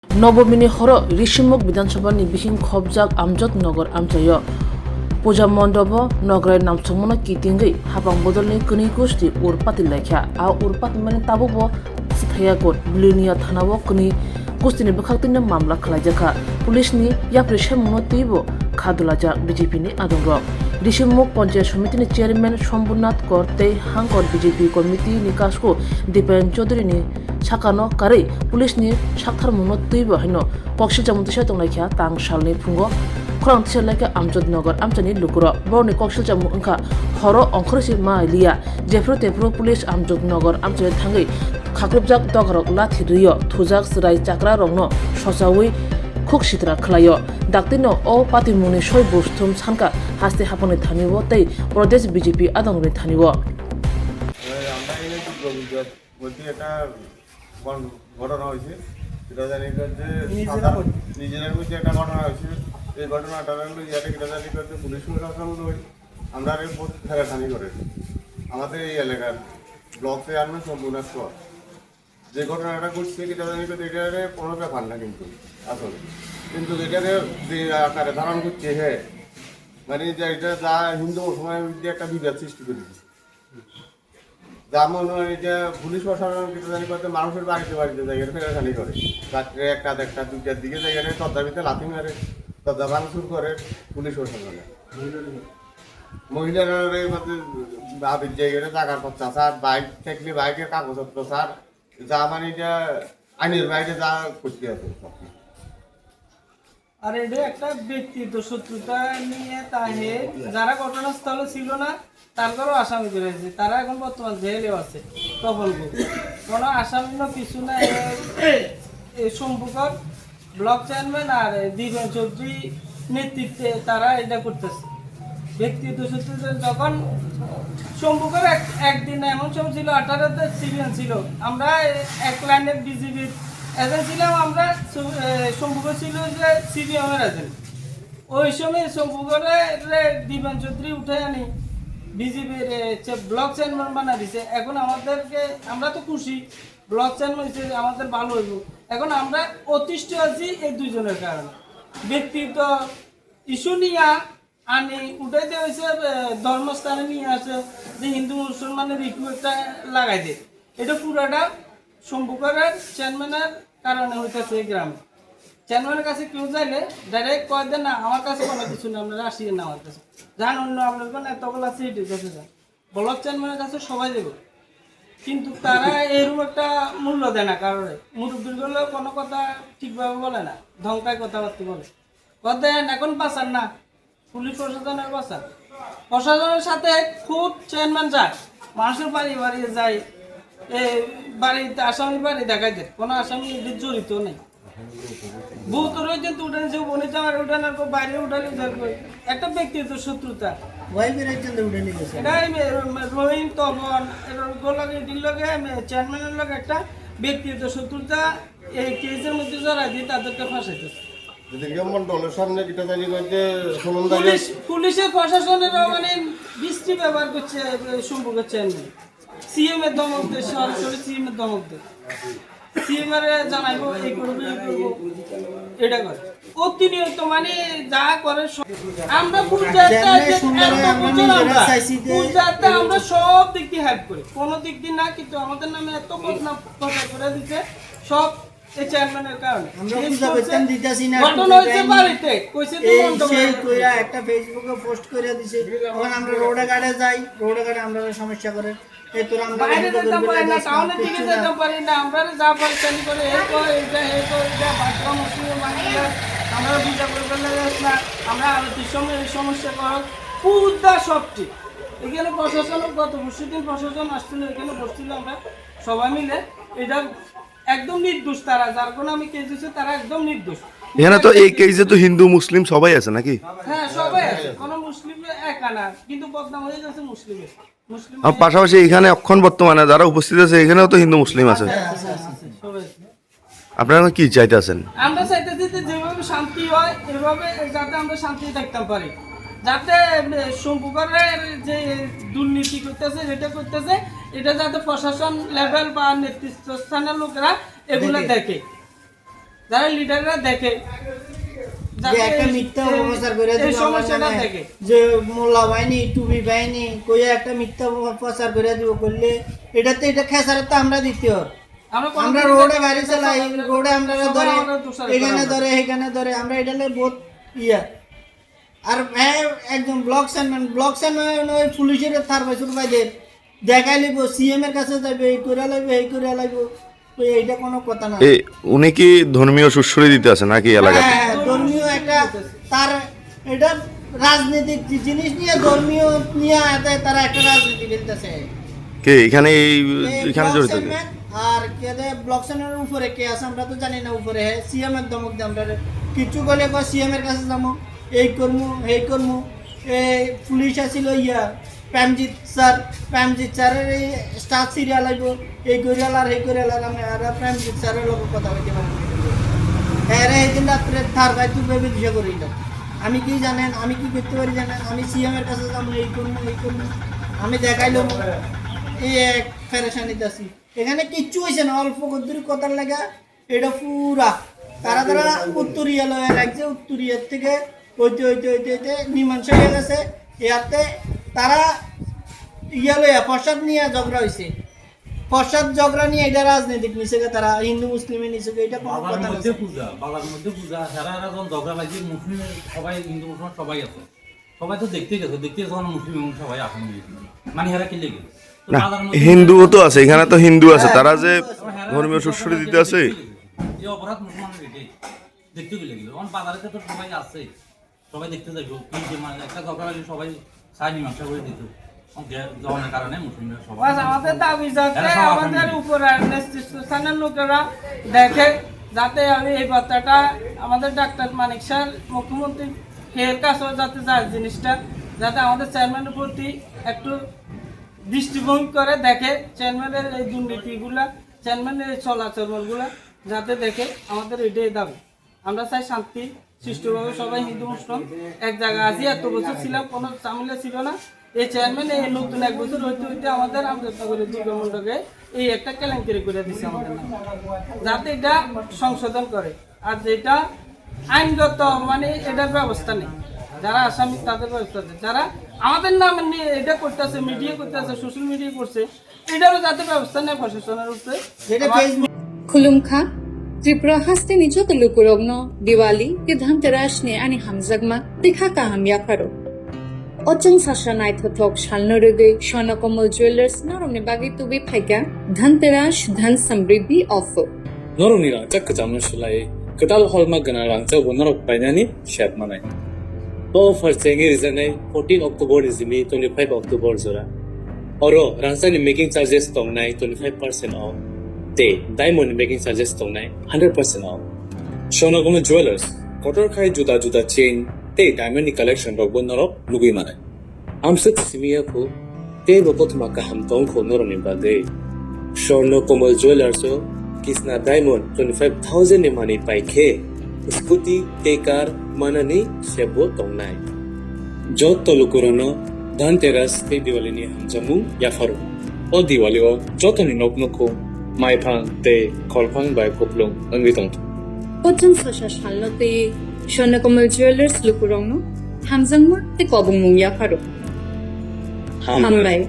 নবমিনি হর ঋষিমুখ বিধানসভাनि বিহিं খবজাক আমজদ নগর আমচায় পুজা মণ্ডপ নগরের নামসমনা কিতিঙ্গै হাবাं बदलनि कनि गोष्ठी उरपाति लायखा आ उरपाति माने ताबो सिथायागत बिलिनिया थानाव कनि गोष्ठीनि बखाक्तिनि मामला खालायजाखा पुलिसनि याप्रि सेमुनो तिबो खादुलाजाक बीजेपीनि आदंग ऋषिमुख पंचायत समितिनि चेयरमैन शम्भुनाथ कर तै हांकर बीजेपी कमिटी निकासको दीपेन चौधुरीनि साकानो कारै पुलिसनि साक्थारमुनो तिबो हायनो कक्सिलजा मुंतिसा दंलायखा तां सालनि फुंगो खरं तिसालायखा आमजद नगर आमचानि लुकुर बरनि कक्सिलजा मुंखा हरो अंखरसि माइलिया जेफ्रो तेफ्रो पुलिस आमजद नगर आमचानि थांगै खाख्रेबजाक दगरक लाथि रियो थुजाक सराय चाक्रा रंनो सजावै खुक सित्रा खलायो दाक्तिनो ओ पार्टी मुनि सय बुस्थुम सानका हास्ते हापने थानिवो तै प्रदेश बीजेपी आदंगनि थानिवो আমরা এনে বলতে একটা ঘটনা হয়েছে সেটা জানি যে নিজেদের মধ্যে একটা ঘটনা হয়েছে এই ঘটনাটা হলো ইয়াতে কিটা জানি করতে পুলিশ প্রশাসন হই আমরা আগে বহুত ফেরাখানি করে আমাদের এই এলাকার ব্লক চেয়ারম্যান সম্পূর্ণ কর যে ঘটনাটা ঘটছে কিটা জানি করতে এটারে কোনো ব্যাপার না আসলে কিন্তু এটাকে যে আকারে ধারণ করছে হ্যাঁ মানে যে এটা যা হিন্দু মুসলমানের মধ্যে একটা বিবাদ সৃষ্টি করে দিচ্ছে যেমন এটা পুলিশ প্রশাসন কিছু জানি করতে মানুষের বাড়িতে বাড়িতে জায়গাটা ফেরাখানি করে রাত্রে একটা দেড়টা দুইটার দিকে জায়গাটা তদাবিতে লাথি মারে তদা ভাঙচুর করে পুলিশ প্রশাসনে মহিলারা মধ্যে বাবির জায়গাটা জাগার পথা স্যার বাইক থাকলে বাইকের কাগজপত্র স্যার যা মানে এটা আইনের বাইরে যা করতে হবে আর এটা একটা ব্যক্তিগত শত্রুতা নিয়ে তাহে যারা ঘটনাস্থলে ছিল না তারপরেও আসামি করেছে তারা এখন বর্তমান জেলেও আছে তখন কোনো আসামি না কিছু না সম্পর্ক ব্লক চেয়ারম্যান আর দীপেন চৌধুরী নেতৃত্বে তারা এটা করতেছে ব্যক্তিগত শত্রুতা যখন সম্পর্কের একদিন এমন সময় ছিল 18তে সিভিলিয়ান ছিল আমরা এক লাইনের বিজেপির এজেন্ট ছিলাম আমরা সম্পর্ক ছিল যে সিপিএমের এজেন্ট ওই সময় সম্পর্কে দীপেন চৌধুরী উঠে আনি বিজেপির ব্লক চেয়ারম্যান বানা দিছে এখন আমাদেরকে আমরা তো খুশি ব্লক চেয়ারম্যান হিসেবে আমাদের ভালো হইব এখন আমরা অতিষ্ঠ আছি এই দুইজনের কারণে ব্যক্তিগত ইস্যু নিয়ে আনি উঠাইতে হয়েছে ধর্মস্থানে নিয়ে আসে যে হিন্দু মুসলমানের ইস্যু একটা লাগাই দেয় এটা পুরাটা সম্পর্কের চেয়ারম্যানের কারণে হইতেছে এই গ্রামে চেয়ারম্যানের কাছে কেউ যাইলে ডাইরেক্ট কয় দেন না আমার কাছে কোনো কিছু না আপনারা আসিয়ে না আমার কাছে যান অন্য আপনার কোনো এতগুলো সিটির কাছে যান ব্লক চেয়ারম্যানের কাছে সবাই দেবে কিন্তু তারা এরকম একটা মূল্য দেয় না কারণে মুরব্বীগুলো কোনো কথা ঠিকভাবে বলে না ধমকায় কথাবার্তা বলে দেন এখন বাঁচান না পুলিশ প্রশাসনের বাঁচান প্রশাসনের সাথে খুব চেয়ারম্যান যায় মানুষের বাড়ি বাড়ি যায় বাড়িতে আসামি বাড়ি দেখাই দেয় কোনো আসামি এদের জড়িত নেই বহুত রয়েছে তো উঠানে যে বনে যাওয়ার উঠানের বাইরে উঠানে একটা ব্যক্তিগত শত্রুতা রহিম তখন চেয়ারম্যানের লোক একটা ব্যক্তিগত শত্রুতা এই কেসের মধ্যে জড়াই দিয়ে তাদেরকে ফাঁসাইতেছে পুলিশের প্রশাসনের মানে বৃষ্টি ব্যবহার করছে সম্পর্ক চেয়ারম্যান সিএম এর দমক দেয় সরাসরি সিএম এর দমক দেয় সিএম এর জানাইবো এই করবো এটা করে প্রতিনিয়ত মানে যা করে আমরা আমরা সব দিক দিয়ে হেল্প করি কোনো দিক দিয়ে না কিন্তু আমাদের নামে এত কথা করে দিচ্ছে সব এই চেয়ারম্যানের কারণে ঘটনা হয়েছে বাড়িতে একটা ফেসবুকে পোস্ট করে দিছে তখন আমরা রোডে গাড়ে যাই রোডে গাড়ে আমরা সমস্যা করে বাইরে যেতে পারি না টাউনের দিকে যেতে পারি না আমরা যা পরিচালি করে আমরা ভিজা করে ফেলে না আমরা এই সমস্যা করা পুরোটা সবটি এখানে প্রশাসন গত পরশুদিন প্রশাসন আসছিল এখানে বসছিল আমরা সবাই মিলে এটা একদম নির্দোষ তারা যার কোনো আমি কেস দিচ্ছি তারা একদম নির্দোষ এখানে তো এই কেসে তো হিন্দু মুসলিম সবাই আছে নাকি হ্যাঁ সবাই আছে কোনো মুসলিম একা না কিন্তু বদনাম হয়ে গেছে মুসলিমের আর পাশাপাশি এখানে অক্ষণ বর্তমানে যারা উপস্থিত আছে এখানেও তো হিন্দু মুসলিম আছে আপনারা কি চাইতেছেন আমরা চাইতেছি যে যেভাবে শান্তি হয় এভাবে যাতে আমরা শান্তি থাকতে পারি যাতে সম্পর্কের যে দুর্নীতি করতেছে যেটা করতেছে এটা যাতে প্রশাসন লেভেল বা নেতৃত্ব স্থানের লোকেরা এগুলো দেখে যারা লিডাররা দেখে যে যাতে একটা মিথ্যা অপপ্রচার করে এই দিব আমরা সমস্যাটা মানে দেখে যে মোল্লা বাহিনী টুবি বাহিনী কইয়া একটা মিথ্যা প্রচার করে দিব করলে এটাতে এটা খেসারত তো আমরা দ্বিতীয় আমরা রোডে গাড়ি চালাই রোডে আমরা ধরে এখানে ধরে এখানে ধরে আমরা এটা বহুত ইয়া আর হ্যাঁ একদম ব্লক চ্যানেল ওই পুলিশের থার বছর বাইদের দেখাই লিব সিএম এর কাছে যাবে এই করে লাইব এইটা কোনো কথা না উনি কি ধর্মীয় সুশ্রী দিতে আছে নাকি এলাকাতে? হ্যাঁ, ধর্মীয় একটা তার এটা রাজনৈতিক জিনিস নিয়ে ধর্মীয় নিয়ে তারা একটা রাজনীতি খেলতেছে কে এখানে এখানে ব্লক জড়িত কে? চেয়ারম্যান আর কে ব্লক চেয়ারম্যানের উপরে কে আছে আমরা তো জানি না উপরে সিএম এর দমক দিয়ে আমরা কিছু বলে সিএম এর কাছে যাবো এই করমু এই পুলিশ আসিল ইয়া প্যামজিৎ স্যারের এই স্টাফ সিরিয়াল আইব এই করিয়াল আর আমি আর প্যামজিৎ স্যারের লোক কথা বলতে পারি হ্যাঁ রে এই দিন রাত্রে থার গাই তুই ভেবে দিশা করিল আমি কি জানেন আমি কি করতে পারি জানেন আমি সিএম এর কাছে যাবো এই করবো আমি দেখাইলাম এই এক ফেরেশানিতে আছি এখানে কিচ্ছু হয়েছে না অল্প কদ্দুরি কথার লাগা এটা পুরা তারা উত্তরিয়া লয়ে লাগছে উত্তরিয়ার থেকে হইতে মীমাংসা হয়ে গেছে ইয়াতে তারা লইয়া প্রসাদ নিয়ে ঝগড়া হয়েছে প্রসাদ ঝগড়া নিয়ে এটা রাজনৈতিক নিচে তারা হিন্দু মুসলিমে নিচে এটা কোনো কথা না বাবার মধ্যে পূজা সারা যখন ঝগড়া লাগছে মুসলিম সবাই হিন্দু মুসলমান সবাই আছে সবাই তো দেখতে গেছে মুসলিম সবাই আসন মানে হেরা কি লেগে না হিন্দুও তো আছে এখানে তো হিন্দু আছে তারা যে ধর্মীয় সুশ্রী দিতে আছে এই অপরাধ মুসলমানের এটাই দেখতে গেলে এখন বাজারে তো সবাই আছে সবাই দেখতে যাইব কিন্তু মানে একটা ঝগড়া লাগলে সবাই সাই মীমাংসা করে দিত জনের কারণে মুসলিমরা সবাই আমাদের দাবি যাতে আমাদের উপরে নেতৃত্বস্থানের লোকেরা দেখে যাতে আমি এই বার্তাটা আমাদের ডাক্তার মানিক স্যার মুখ্যমন্ত্রী এর কাছেও যাতে যায় জিনিসটা যাতে আমাদের চেয়ারম্যানের প্রতি একটু দৃষ্টিভঙ্গি করে দেখে চেয়ারম্যানের এই দুর্নীতিগুলা চেয়ারম্যানের এই চলাচলগুলা যাতে দেখে আমাদের এটাই দাবি আমরা চাই শান্তি সুষ্ঠুভাবে সবাই হিন্দু মুসলিম এক জায়গায় আছি এত বছর ছিলাম কোনো ঝামেলা ছিল না এই চেয়ারম্যান এই নতুন এক বছর হইতে আমাদের আমজাদনগরের দুর্গা মণ্ডপে এই একটা কেলেঙ্কারি করে দিচ্ছে আমাদের নামে যাতে এটা সংশোধন করে আর যেটা আইনগত মানে এটার ব্যবস্থা নেই যারা আসামি তাদের ব্যবস্থা আছে যারা আমাদের নামে নিয়ে এটা করতেছে মিডিয়া করতেছে সোশ্যাল মিডিয়া করছে এটারও যাতে ব্যবস্থা নেই প্রশাসনের উপরে যেটা ফেসবুক खुलुमखा त्रिपुरा हास्ते निजो लुकुरogno दिवाली के धनतेरस ने ani hamjagma देखा kaham yakaro Ochang sasha nai thothok shalnorege Shanakomal Jewelers naromne bagi tubi phaika Dhanteras धन समृद्धि offer नरनिरा चक जामन सुलाय कटाल हलमा गना रांचा बनरक पाइनानि शेप मानाय तो फरचेंगे रिजनै 14 अक्टोबर इजिमि 25 अक्टोबर जरा अरो रांचानि मेकिंग चार्जेस तंगनाय 25% ऑफ ते डायमंड मेकिंग चार्जेस तंगनाय 100% ऑफ Shanakomal Jewelers कटर खाय जुदा जुदा चेन ते डायमंड नि कलेक्शन रक बनरक लुगै मानाय आमसक सिमिया को ते बकत माका हम तंग खो नरनि बागे Shanakomal Jewelers Kisna Diamond 25,000 ni money paike scooty tekar manani sebo tongnai jot tolukurono dhanteras te diwali ni hamjamu yafaru o diwali o jotoni noknoko maiphang te kholphang bai koplong angitong Ochang sasha shalnote Shanakomal Jewelers lukurogno hamjagma te kobong mung yakaro hambai